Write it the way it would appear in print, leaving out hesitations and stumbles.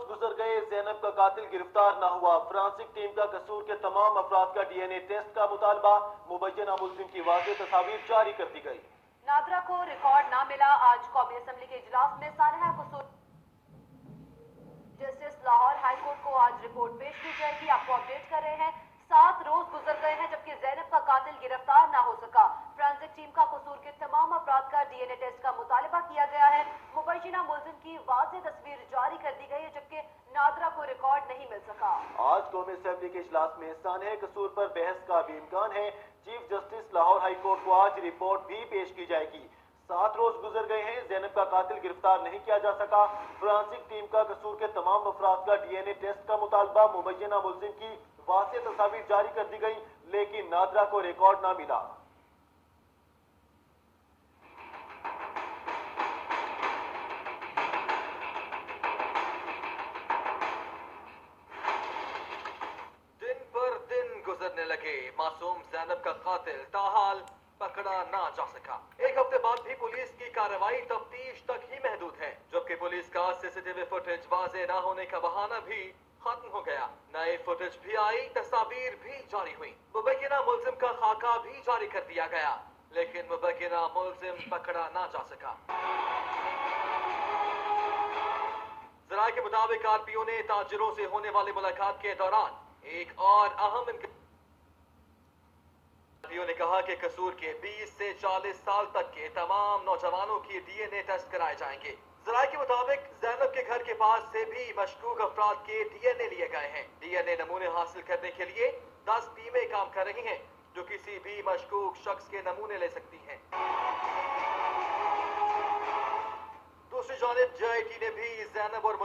गुजर गए, ज़ैनब का कातिल गिरफ्तार न हुआ। फ्रांसिक टीम का कसूर के तमाम अफराद का DNA टेस्ट का मुतालबा, मुबैना मुल्ज़िम की वाज़ेह तस्वीर जारी कर दी गई। नादरा को रिकॉर्ड ना मिला। आज कौमी असम्बली के इजलास में सानहा कसूर जस्टिस लाहौर हाई कोर्ट को आज रिपोर्ट पेश की जाएगी। आपको अपडेट कर रहे हैं, 7 रोज गुजर गए हैं जबकि ज़ैनब का कातिल गिरफ्तार ना हो सका। फ्रांसिक टीम का कसूर के तमाम अफराद का DNA टेस्ट का मुतालबा किया गया है। मुबैना मुल्ज़िम की वाज़ेह तस्वीर जारी कर दी गई है जबकि नादरा को रिकॉर्ड नहीं मिल सका। आज कौमी असम्बली के इजलास में सानहे कसूर पर बहस का भी इम्कान है। Chief justice Lahore high court को आज रिपोर्ट भी पेश की जाएगी। 7 रोज गुजर गए हैं, ज़ैनब का कातिल गिरफ्तार नहीं किया जा सका। फ्रांसिक टीम का कसूर के तमाम अफराद का DNA टेस्ट का मुतालबा, मुबैना मुल्ज़िम की वाज़ेह तस्वीर जारी कर दी गई, लेकिन नादरा को रिकॉर्ड ना मिला। दिन पर दिन गुजरने लगे, मासूम ज़ैनब का कातिल ताहाल पकड़ा ना जा सका। एक हफ्ते बाद भी पुलिस की कार्रवाई तफ्तीश तक ही महदूद है, जबकि पुलिस का CCTV फुटेज वाज़ेह ना होने का बहाना भी खत्म हो गया। नए फुटेज भी आई, तस्वीर भी जारी हुई, मुबैना मुल्ज़िम का खाका भी जारी कर दिया गया, लेकिन मुबैना मुल्ज़िम पकड़ा ना जा सका। ज़राए के मुताबिक आरपीओ ने ताजिरों से होने वाली मुलाकात के दौरान एक और अहम आरपीओ ने कहा कि कसूर के 20 से 40 साल तक के तमाम नौजवानों की DNA टेस्ट कराए जाएंगे। ज़राए के मुताबिक ज़ैनब के घर के पास से भी मशकूक अफराद के DNA लिए गए हैं। DNA नमूने हासिल करने के लिए 10 टीमें काम कर रही हैं, जो किसी भी मशकूक शख्स के नमूने ले सकती हैं। दूसरी जानिब JIT ने भी ज़ैनब और